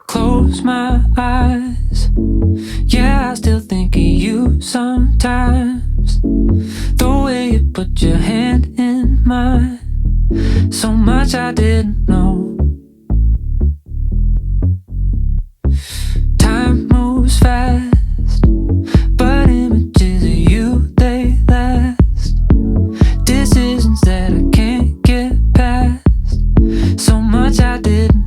Close my eyes. Yeah, I still think of you sometimes. The way you put your hand in mine. So much I didn't know. Time moves fast, but images of you, they last. Decisions that I can't get past. So much I didn't